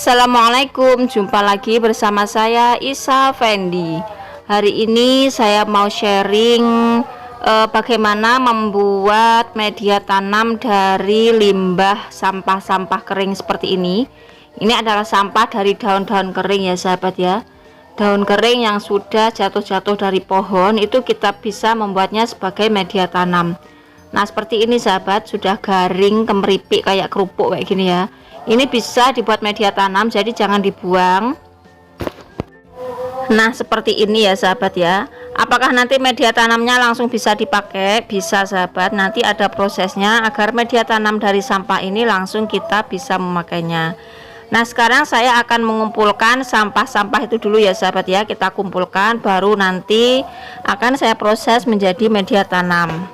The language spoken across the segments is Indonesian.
Assalamualaikum, jumpa lagi bersama saya Isa Fendi. Hari ini saya mau sharing bagaimana membuat media tanam dari limbah sampah-sampah kering seperti ini. Ini adalah sampah dari daun-daun kering ya sahabat ya. Daun kering yang sudah jatuh-jatuh dari pohon itu kita bisa membuatnya sebagai media tanam. Nah seperti ini sahabat, sudah garing kemeripik kayak kerupuk kayak gini ya. Ini bisa dibuat media tanam, jadi jangan dibuang. Nah seperti ini ya sahabat ya. Apakah nanti media tanamnya langsung bisa dipakai? Bisa sahabat, nanti ada prosesnya agar media tanam dari sampah ini langsung kita bisa memakainya. Nah sekarang saya akan mengumpulkan sampah-sampah itu dulu ya sahabat ya. Kita kumpulkan, baru nanti akan saya proses menjadi media tanam.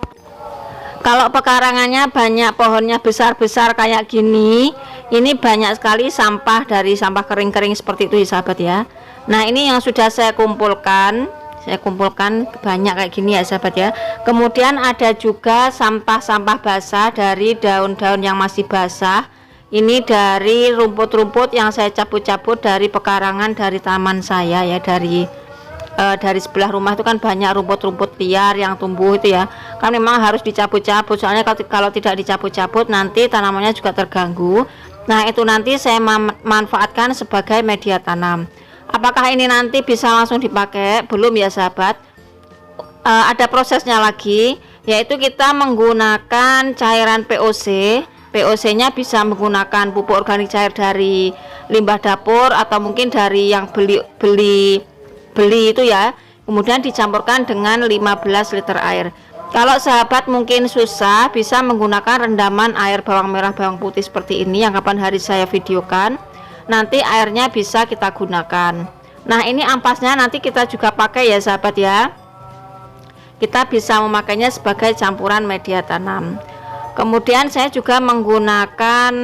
Kalau pekarangannya banyak, pohonnya besar-besar kayak gini, ini banyak sekali sampah dari sampah kering-kering seperti itu ya sahabat ya. Nah ini yang sudah saya kumpulkan banyak kayak gini ya sahabat ya. Kemudian ada juga sampah-sampah basah dari daun-daun yang masih basah. Ini dari rumput-rumput yang saya cabut-cabut dari pekarangan dari taman saya ya, dari sebelah rumah itu kan banyak rumput-rumput liar yang tumbuh itu ya, kan memang harus dicabut-cabut, soalnya kalau tidak dicabut-cabut nanti tanamannya juga terganggu. Nah itu nanti saya manfaatkan sebagai media tanam. Apakah ini nanti bisa langsung dipakai? Belum ya sahabat, ada prosesnya lagi, yaitu kita menggunakan cairan POC nya bisa menggunakan pupuk organik cair dari limbah dapur atau mungkin dari yang beli itu ya, kemudian dicampurkan dengan 15 liter air. Kalau sahabat mungkin susah, bisa menggunakan rendaman air bawang merah bawang putih seperti ini yang kapan hari saya videokan. Nanti airnya bisa kita gunakan. Nah ini ampasnya nanti kita juga pakai ya sahabat ya. Kita bisa memakainya sebagai campuran media tanam. Kemudian saya juga menggunakan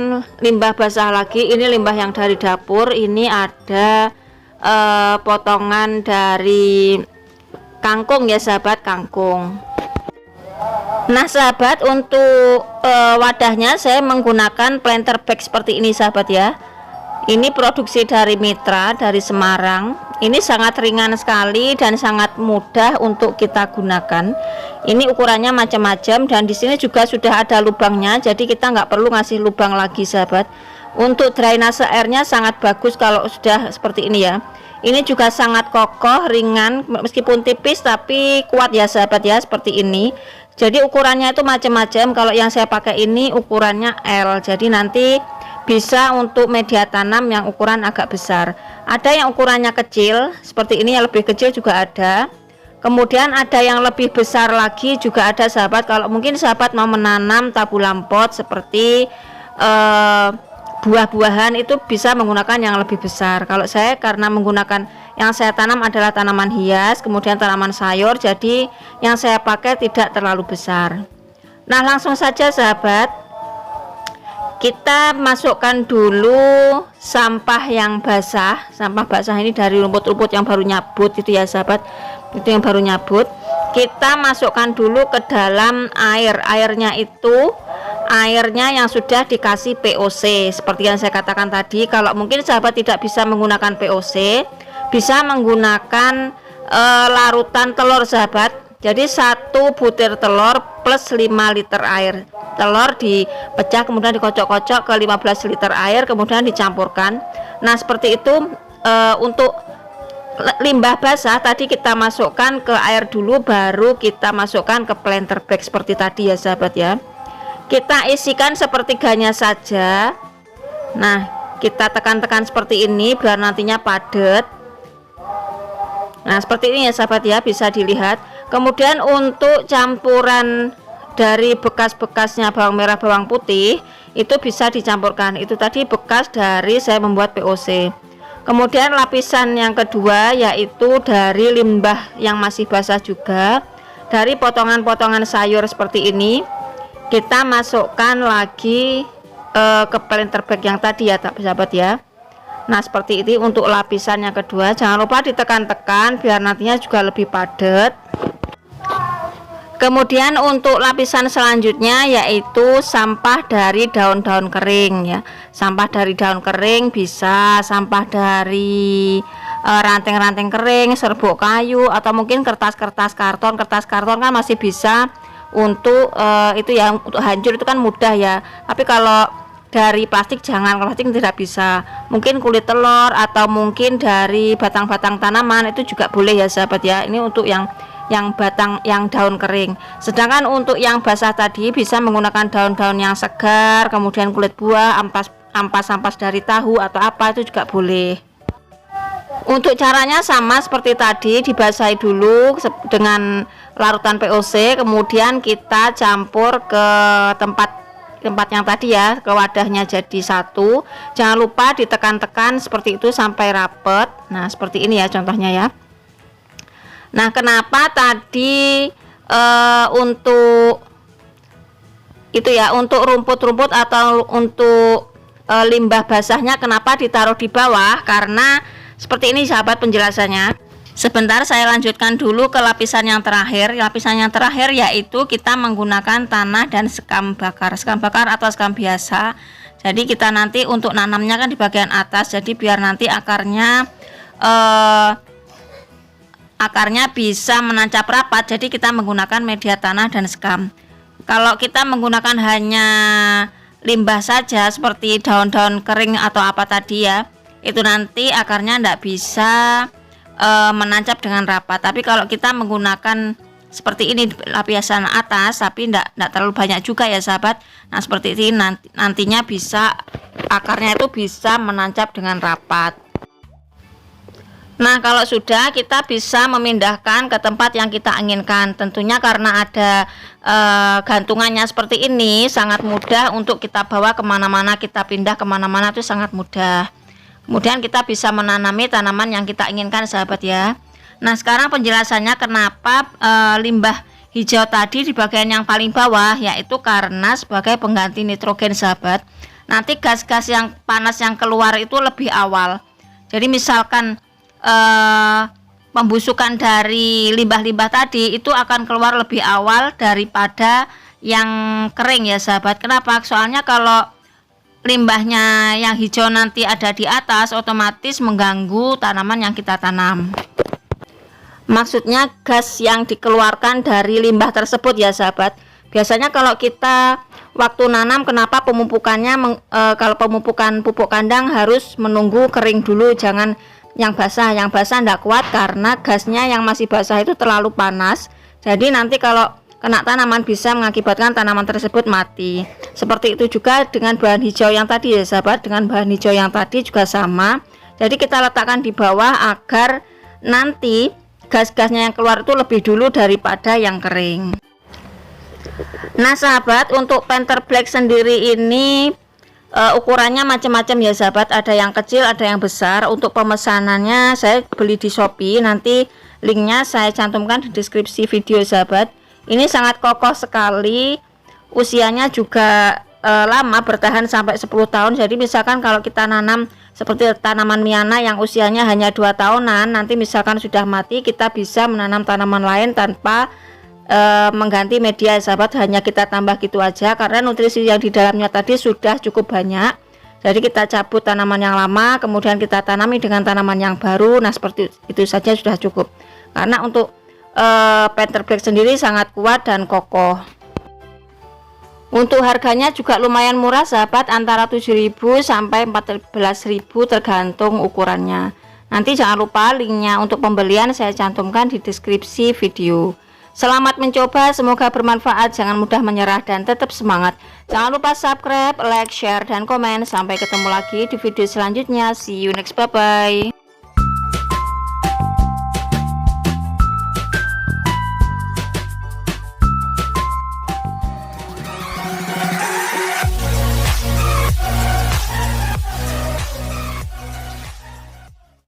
limbah basah lagi. Ini limbah yang dari dapur. Ini ada potongan dari kangkung ya sahabat, kangkung. Nah sahabat, untuk wadahnya saya menggunakan planter bag seperti ini sahabat ya. Ini produksi dari Mitra dari Semarang. Ini sangat ringan sekali dan sangat mudah untuk kita gunakan. Ini ukurannya macam-macam dan di sini juga sudah ada lubangnya, jadi kita nggak perlu ngasih lubang lagi sahabat. Untuk drainase airnya sangat bagus kalau sudah seperti ini ya. Ini juga sangat kokoh, ringan, meskipun tipis tapi kuat ya sahabat ya, seperti ini. Jadi ukurannya itu macam-macam. Kalau yang saya pakai ini ukurannya L, jadi nanti bisa untuk media tanam yang ukuran agak besar. Ada yang ukurannya kecil seperti ini, yang lebih kecil juga ada. Kemudian ada yang lebih besar lagi juga ada sahabat. Kalau mungkin sahabat mau menanam tabu lampot seperti buah-buahan, itu bisa menggunakan yang lebih besar. Kalau saya karena menggunakan yang saya tanam adalah tanaman hias, kemudian tanaman sayur, jadi yang saya pakai tidak terlalu besar. Nah langsung saja sahabat, kita masukkan dulu sampah yang basah. Sampah basah ini dari rumput-rumput yang baru nyabut itu ya sahabat, itu yang baru nyabut. Kita masukkan dulu ke dalam air. Airnya yang sudah dikasih POC seperti yang saya katakan tadi. Kalau mungkin sahabat tidak bisa menggunakan POC, bisa menggunakan larutan telur sahabat. Jadi 1 butir telur plus 5 liter air. Telur dipecah kemudian dikocok-kocok ke 15 liter air, kemudian dicampurkan. Nah seperti itu. Untuk limbah basah tadi kita masukkan ke air dulu, baru kita masukkan ke planter bag seperti tadi ya sahabat ya. Kita isikan sepertiganya saja. Nah kita tekan-tekan seperti ini biar nantinya padat. Nah seperti ini ya sahabat ya, bisa dilihat. Kemudian untuk campuran dari bekas-bekasnya bawang merah bawang putih itu bisa dicampurkan. Itu tadi bekas dari saya membuat POC. Kemudian lapisan yang kedua yaitu dari limbah yang masih basah juga, dari potongan-potongan sayur seperti ini. Kita masukkan lagi ke planter bag yang tadi ya sahabat ya. Nah seperti ini untuk lapisan yang kedua. Jangan lupa ditekan-tekan biar nantinya juga lebih padat. Kemudian untuk lapisan selanjutnya yaitu sampah dari daun-daun kering ya. Sampah dari daun kering bisa sampah dari ranting-ranting kering, serbuk kayu, atau mungkin kertas-kertas karton. Kertas karton kan masih bisa untuk itu ya, untuk hancur itu kan mudah ya. Tapi kalau dari plastik jangan, plastik tidak bisa. Mungkin kulit telur atau mungkin dari batang-batang tanaman itu juga boleh ya sahabat ya. Ini untuk yang batang yang daun kering. Sedangkan untuk yang basah tadi bisa menggunakan daun-daun yang segar, kemudian kulit buah, ampas-ampas dari tahu atau apa, itu juga boleh. Untuk caranya sama seperti tadi, dibasahi dulu dengan larutan POC, kemudian kita campur ke tempat yang tadi ya, ke wadahnya jadi satu. Jangan lupa ditekan-tekan seperti itu sampai rapet. Nah, seperti ini ya contohnya ya. Nah, kenapa tadi untuk itu ya, untuk rumput-rumput atau untuk limbah basahnya kenapa ditaruh di bawah? Karena seperti ini sahabat penjelasannya. Sebentar saya lanjutkan dulu ke lapisan yang terakhir. Lapisan yang terakhir yaitu kita menggunakan tanah dan sekam bakar. Sekam bakar atau sekam biasa. Jadi kita nanti untuk nanamnya kan di bagian atas. Jadi biar nanti akarnya bisa menancap rapat, jadi kita menggunakan media tanah dan sekam. Kalau kita menggunakan hanya limbah saja seperti daun-daun kering atau apa tadi ya, itu nanti akarnya tidak bisa menancap dengan rapat. Tapi kalau kita menggunakan seperti ini lapisan atas, tapi tidak terlalu banyak juga ya sahabat. Nah, seperti ini nantinya bisa akarnya itu bisa menancap dengan rapat. Nah, kalau sudah, kita bisa memindahkan ke tempat yang kita inginkan. Tentunya karena ada gantungannya seperti ini, sangat mudah untuk kita bawa kemana-mana, kita pindah kemana-mana itu sangat mudah. Kemudian kita bisa menanami tanaman yang kita inginkan sahabat ya. Nah, sekarang penjelasannya kenapa limbah hijau tadi di bagian yang paling bawah, yaitu karena sebagai pengganti nitrogen sahabat. Nanti gas-gas yang panas yang keluar itu lebih awal. Jadi misalkan pembusukan dari limbah-limbah tadi itu akan keluar lebih awal daripada yang kering ya sahabat. Kenapa? Soalnya kalau limbahnya yang hijau nanti ada di atas, otomatis mengganggu tanaman yang kita tanam. Maksudnya gas yang dikeluarkan dari limbah tersebut ya sahabat. Biasanya kalau kita waktu nanam, kenapa pemupukannya kalau pemupukan pupuk kandang harus menunggu kering dulu, jangan yang basah tidak kuat karena gasnya yang masih basah itu terlalu panas. Jadi nanti kalau kena tanaman bisa mengakibatkan tanaman tersebut mati. Seperti itu juga dengan bahan hijau yang tadi ya sahabat. Dengan bahan hijau yang tadi juga sama. Jadi kita letakkan di bawah agar nanti gas-gasnya yang keluar itu lebih dulu daripada yang kering. Nah sahabat, untuk Panther Black sendiri ini ukurannya macam-macam ya sahabat, ada yang kecil ada yang besar. Untuk pemesanannya saya beli di Shopee, nanti linknya saya cantumkan di deskripsi video sahabat. Ini sangat kokoh sekali, usianya juga lama, bertahan sampai 10 tahun. Jadi misalkan kalau kita nanam seperti tanaman Miana yang usianya hanya 2 tahunan, nanti misalkan sudah mati, kita bisa menanam tanaman lain tanpa mengganti media sahabat, hanya kita tambah gitu aja karena nutrisi yang di dalamnya tadi sudah cukup banyak. Jadi kita cabut tanaman yang lama, kemudian kita tanami dengan tanaman yang baru. Nah seperti itu saja sudah cukup, karena untuk Panther Black sendiri sangat kuat dan kokoh. Untuk harganya juga lumayan murah sahabat, antara 7.000 sampai 14.000 tergantung ukurannya. Nanti jangan lupa linknya untuk pembelian saya cantumkan di deskripsi video. Selamat mencoba, semoga bermanfaat, jangan mudah menyerah dan tetap semangat. Jangan lupa subscribe, like, share, dan komen. Sampai ketemu lagi di video selanjutnya. See you next, bye-bye.